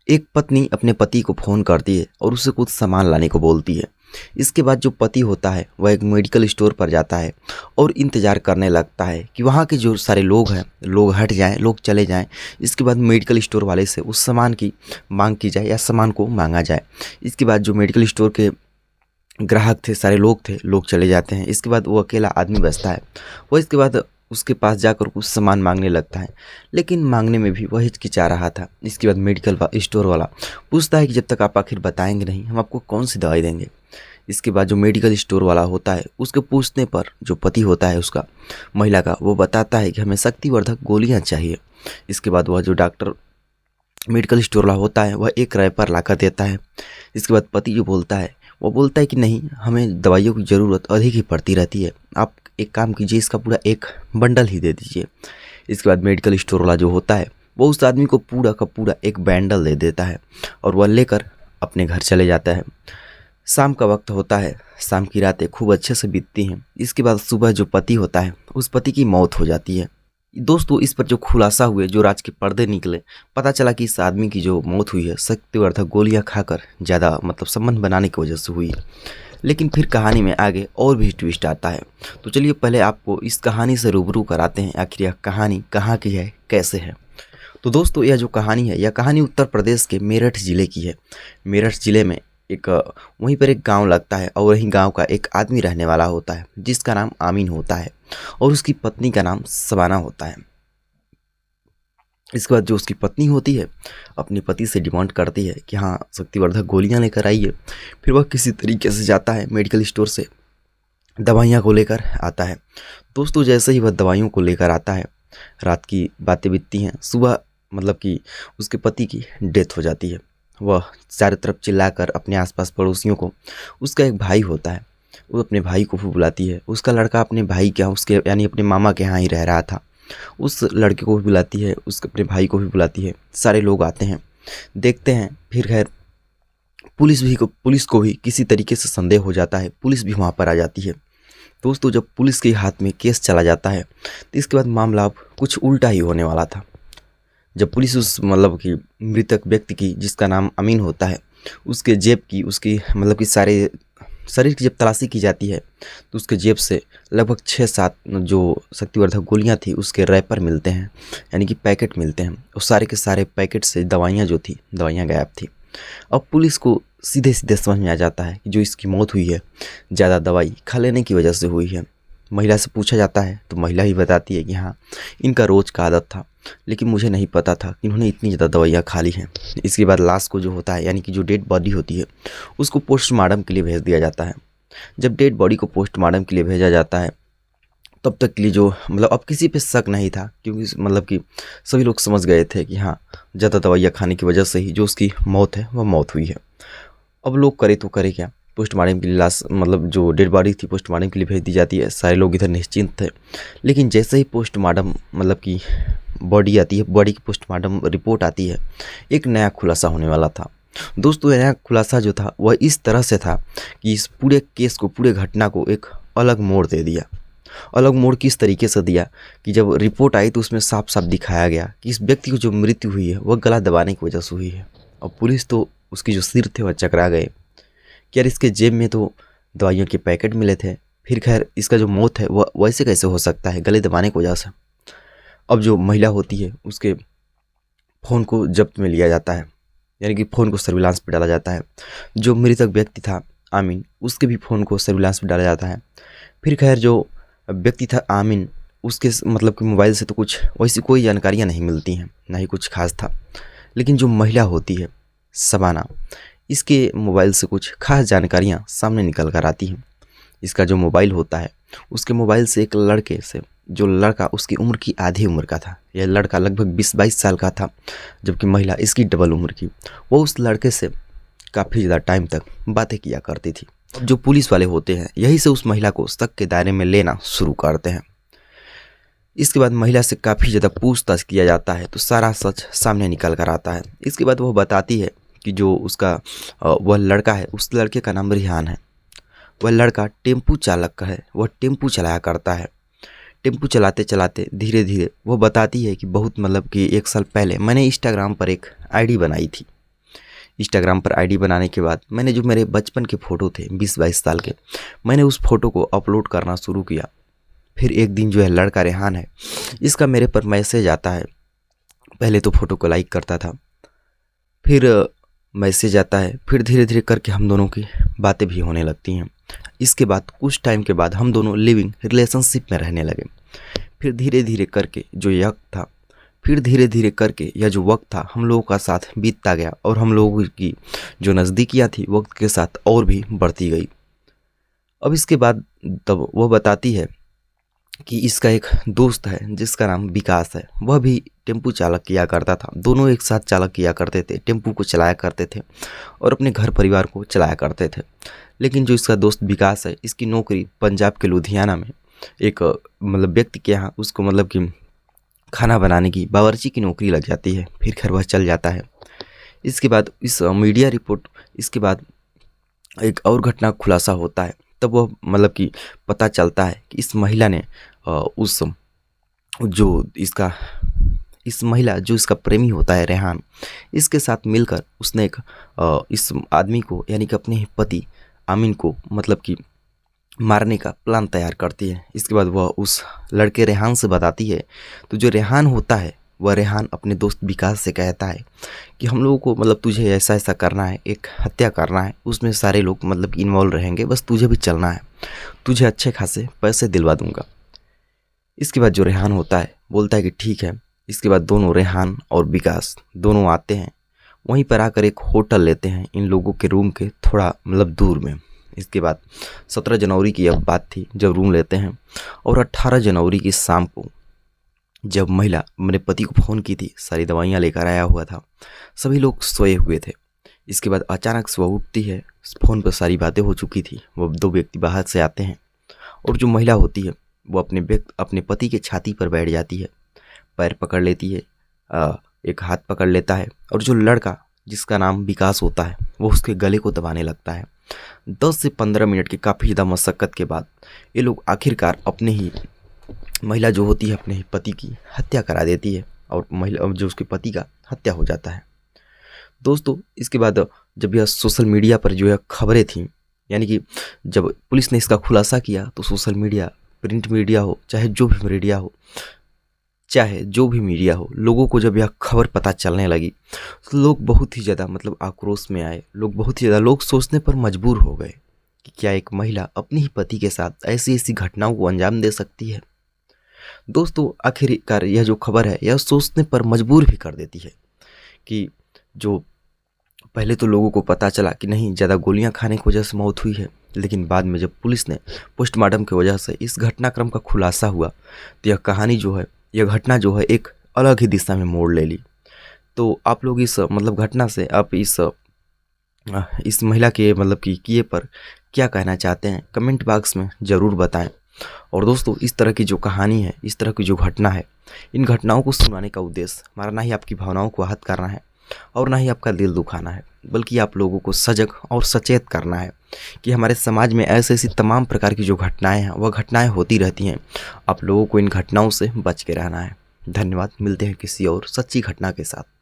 एक पत्नी अपने पति को फ़ोन करती है और उससे कुछ सामान लाने को बोलती है। इसके बाद जो पति होता है वह एक मेडिकल स्टोर पर जाता है और इंतज़ार करने लगता है कि वहाँ के जो सारे लोग हैं, लोग हट जाएँ, लोग चले जाएँ। इसके बाद मेडिकल स्टोर वाले से उस सामान की मांग की जाए या सामान को मांगा जाए। इसके बाद जो मेडिकल स्टोर के ग्राहक थे, सारे लोग थे, लोग चले जाते हैं। इसके बाद वो अकेला आदमी बचता है। वो इसके बाद उसके पास जाकर कुछ सामान मांगने लगता है, लेकिन मांगने में भी वह हिचकिचा रहा था। इसके बाद मेडिकल स्टोर वाला पूछता है कि जब तक आप आखिर बताएंगे नहीं, हम आपको कौन सी दवाई देंगे। इसके बाद जो मेडिकल स्टोर वाला होता है, उसके पूछने पर जो पति होता है उसका, महिला का, वो बताता है कि हमें शक्तिवर्धक गोलियां चाहिए। इसके बाद वह जो डॉक्टर मेडिकल स्टोर वाला होता है वह एक रैपर ला कर देता है। इसके बाद पति जो बोलता है, वो बोलता है कि नहीं, हमें दवाइयों की ज़रूरत अधिक ही पड़ती रहती है, आप एक काम कीजिए, इसका पूरा एक बंडल ही दे दीजिए। इसके बाद मेडिकल स्टोर वाला जो होता है वो उस आदमी को पूरा का पूरा एक बैंडल दे देता है और वह लेकर अपने घर चले जाता है। शाम का वक्त होता है, शाम की रातें खूब अच्छे से बीतती हैं। इसके बाद सुबह जो पति होता है, उस पति की मौत हो जाती है। दोस्तों, इस पर जो खुलासा हुए, जो राज के पर्दे निकले, पता चला कि इस आदमी की जो मौत हुई है शक्तिवर्धक गोलियां खाकर ज़्यादा संबंध बनाने की वजह से हुई है। लेकिन फिर कहानी में आगे और भी ट्विस्ट आता है। तो चलिए पहले आपको इस कहानी से रूबरू कराते हैं, आखिर यह कहानी कहाँ की है, कैसे है। तो दोस्तों, यह जो कहानी है, यह कहानी उत्तर प्रदेश के मेरठ ज़िले की है। मेरठ ज़िले में एक वहीं पर एक गांव लगता है और वहीं गांव का एक आदमी रहने वाला होता है जिसका नाम आमीन होता है और उसकी पत्नी का नाम सबाना होता है। इसके बाद जो उसकी पत्नी होती है अपने पति से डिमांड करती है कि हाँ, शक्तिवर्धक गोलियां लेकर आइए। फिर वह किसी तरीके से जाता है मेडिकल स्टोर से, दवाइयाँ को लेकर आता है। दोस्तों, जैसे ही वह दवाइयों को लेकर आता है, रात की बातें बीतती हैं। सुबह कि उसके पति की डेथ हो जाती है। वह चारों तरफ चिल्लाकर अपने आसपास पड़ोसियों को, उसका एक भाई होता है, वो अपने भाई को भी बुलाती है। उसका लड़का अपने भाई के यहाँ, उसके यानी अपने मामा के यहाँ ही रह रहा था, उस लड़के को भी बुलाती है, उसके अपने भाई को भी बुलाती है। सारे लोग आते हैं, देखते हैं। फिर खैर पुलिस को भी किसी तरीके से संदेह हो जाता है, पुलिस भी वहाँ पर आ जाती है। दोस्तों, जब पुलिस के हाथ में केस चला जाता है तो इसके बाद मामला अब कुछ उल्टा ही होने वाला था। जब पुलिस उस कि मृतक व्यक्ति की, जिसका नाम अमीन होता है, उसके जेब की, उसकी कि सारे शरीर की जब तलाशी की जाती है तो उसके जेब से लगभग 6-7 जो शक्तिवर्धक गोलियां थी उसके रैपर मिलते हैं, यानी कि पैकेट मिलते हैं। उस सारे के सारे पैकेट से दवाइयां जो थी, दवाइयां गायब थी। अब पुलिस को सीधे सीधे समझ में आ जाता है कि जो इसकी मौत हुई है ज़्यादा दवाई खा लेने की वजह से हुई है। महिला से पूछा जाता है तो महिला ही बताती है कि हाँ, इनका रोज़ का आदत था, लेकिन मुझे नहीं पता था कि इन्होंने इतनी ज़्यादा दवाइयाँ खा ली हैं। इसके बाद लाश को जो होता है, यानी कि जो डेड बॉडी होती है, उसको पोस्टमार्टम के लिए भेज दिया जाता है। जब डेड बॉडी को पोस्टमार्टम के लिए भेजा जाता है, तब तक के लिए जो अब किसी पे शक नहीं था, क्योंकि कि सभी लोग समझ गए थे कि हाँ, ज़्यादा दवाइयाँ खाने की वजह से ही जो उसकी मौत है वह मौत हुई है। अब लोग करे तो करे क्या, पोस्टमार्टम के लिए लाश, जो डेड बॉडी थी, पोस्टमार्टम के लिए भेज दी जाती है। सारे लोग इधर निश्चिंत थे। लेकिन जैसे ही पोस्टमार्टम कि बॉडी आती है, बॉडी की पोस्टमार्टम रिपोर्ट आती है, एक नया खुलासा होने वाला था। दोस्तों, नया खुलासा जो था वह इस तरह से था कि इस पूरे केस को, पूरे घटना को एक अलग मोड़ दे दिया। अलग मोड़ किस तरीके से दिया कि जब रिपोर्ट आई तो उसमें साफ साफ दिखाया गया कि इस व्यक्ति को जो मृत्यु हुई है वह गला दबाने की वजह से हुई है। और पुलिस तो, उसकी जो सिर थे वह चकरा गए कि यार, इसके जेब में तो दवाइयों के पैकेट मिले थे, फिर खैर इसका जो मौत है वह वैसे कैसे हो सकता है, गले दबाने की वजह से। अब जो महिला होती है उसके फ़ोन को जब्त में लिया जाता है, यानी कि फ़ोन को सर्विलांस पे डाला जाता है। जो मृतक व्यक्ति था आमीन, उसके भी फ़ोन को सर्विलांस पे डाला जाता है। फिर खैर जो व्यक्ति था आमीन, उसके कि मोबाइल से तो कुछ वैसी कोई जानकारियाँ नहीं मिलती हैं, ना ही कुछ खास था। लेकिन जो महिला होती है सबाना, इसके मोबाइल से कुछ खास जानकारियाँ सामने निकल कर आती हैं। इसका जो मोबाइल होता है, उसके मोबाइल से एक लड़के से, जो लड़का उसकी उम्र की आधी उम्र का था, यह लड़का लगभग 20-22 साल का था, जबकि महिला इसकी डबल उम्र की, वो उस लड़के से काफ़ी ज़्यादा टाइम तक बातें किया करती थी। जो पुलिस वाले होते हैं यही से उस महिला को शक के दायरे में लेना शुरू करते हैं। इसके बाद महिला से काफ़ी ज़्यादा पूछताछ किया जाता है तो सारा सच सामने निकल कर आता है। इसके बाद वह बताती है कि जो उसका वह लड़का है, उस लड़के का नाम रिहान है। वह लड़का टेम्पू चालक का है, वह टेम्पू चलाया करता है। टेम्पू चलाते चलाते धीरे धीरे वो बताती है कि बहुत कि 1 साल पहले मैंने इंस्टाग्राम पर एक आईडी बनाई थी। इंस्टाग्राम पर आईडी बनाने के बाद मैंने जो मेरे बचपन के फ़ोटो थे 20-22 साल के, मैंने उस फ़ोटो को अपलोड करना शुरू किया। फिर एक दिन जो है लड़का रेहान है, इसका मेरे पर मैसेज आता है। पहले तो फ़ोटो को लाइक करता था, फिर मैसेज आता है, फिर धीरे धीरे करके हम दोनों की बातें भी होने लगती हैं। इसके बाद कुछ टाइम के बाद हम दोनों लिविंग रिलेशनशिप में रहने लगे। फिर धीरे धीरे करके जो यक था, फिर धीरे धीरे करके यह जो वक्त था हम लोगों का साथ बीतता गया और हम लोगों की जो नज़दीकियाँ थी वक्त के साथ और भी बढ़ती गई। अब इसके बाद तब वह बताती है कि इसका एक दोस्त है जिसका नाम विकास है, वह भी टेम्पू चालक किया करता था। दोनों एक साथ चालक किया करते थे, टेम्पू को चलाया करते थे और अपने घर परिवार को चलाया करते थे। लेकिन जो इसका दोस्त विकास है, इसकी नौकरी पंजाब के लुधियाना में एक मतलब व्यक्ति के यहाँ उसको मतलब कि खाना बनाने की बावर्ची की नौकरी लग जाती है। फिर घर वह चल जाता है। इसके बाद इस मीडिया रिपोर्ट, इसके बाद एक और घटना खुलासा होता है। तब वह मतलब कि पता चलता है कि इस महिला ने इस महिला जो इसका प्रेमी होता है रेहान, इसके साथ मिलकर उसने एक इस आदमी को यानी कि अपने पति आमिन को मतलब कि मारने का प्लान तैयार करती है। इसके बाद वह उस लड़के रेहान से बताती है। तो जो रेहान होता है वह रेहान अपने दोस्त विकास से कहता है कि हम लोगों को मतलब तुझे ऐसा ऐसा करना है, एक हत्या करना है, उसमें सारे लोग मतलब इन्वॉल्व रहेंगे, बस तुझे भी चलना है, तुझे अच्छे खासे पैसे दिलवा दूंगा। इसके बाद जो रेहान होता है बोलता है कि ठीक है। इसके बाद दोनों रेहान और विकास दोनों आते हैं, वहीं पर आकर एक होटल लेते हैं इन लोगों के रूम के थोड़ा मतलब दूर में। इसके बाद 17 जनवरी की यह बात थी जब रूम लेते हैं और 18 जनवरी की शाम को जब महिला मेरे पति को फ़ोन की थी, सारी दवाइयाँ लेकर आया हुआ था, सभी लोग सोए हुए थे। इसके बाद अचानक से वह उठती है, फ़ोन पर सारी बातें हो चुकी थी। वो दो व्यक्ति बाहर से आते हैं और जो महिला होती है वो अपने पति के छाती पर बैठ जाती है, पैर पकड़ लेती है, एक हाथ पकड़ लेता है और जो लड़का जिसका नाम विकास होता है वो उसके गले को दबाने लगता है। 10 से 15 मिनट की काफ़ी ज़्यादा मशक्क़त के बाद ये लोग आखिरकार महिला जो होती है अपने ही पति की हत्या करा देती है और महिला जो उसके पति का हत्या हो जाता है। दोस्तों इसके बाद जब यह सोशल मीडिया पर जो है खबरें थीं, यानी कि जब पुलिस ने इसका खुलासा किया तो सोशल मीडिया, प्रिंट मीडिया हो चाहे जो भी मीडिया हो, लोगों को जब यह खबर पता चलने लगी तो लोग बहुत ही ज़्यादा मतलब आक्रोश में आए। बहुत ही ज़्यादा लोग सोचने पर मजबूर हो गए कि क्या एक महिला अपने ही पति के साथ ऐसी ऐसी घटनाओं को अंजाम दे सकती है। दोस्तों आखिरकार यह जो खबर है यह सोचने पर मजबूर भी कर देती है कि जो पहले तो लोगों को पता चला कि नहीं ज़्यादा गोलियां खाने की वजह से मौत हुई है, लेकिन बाद में जब पुलिस ने पोस्टमार्टम की वजह से इस घटनाक्रम का खुलासा हुआ तो यह कहानी जो है, यह घटना जो है एक अलग ही दिशा में मोड़ ले ली। तो आप लोग इस मतलब घटना से आप इस महिला के मतलब कि किए पर क्या कहना चाहते हैं कमेंट बॉक्स में ज़रूर बताएं। और दोस्तों इस तरह की जो कहानी है, इस तरह की जो घटना है, इन घटनाओं को सुनाने का उद्देश्य हमारा ना ही आपकी भावनाओं को आहत करना है और ना ही आपका दिल दुखाना है, बल्कि आप लोगों को सजग और सचेत करना है कि हमारे समाज में ऐसी तमाम प्रकार की जो घटनाएं हैं वह घटनाएं होती रहती हैं। आप लोगों को इन घटनाओं से बच के रहना है। धन्यवाद। मिलते हैं किसी और सच्ची घटना के साथ।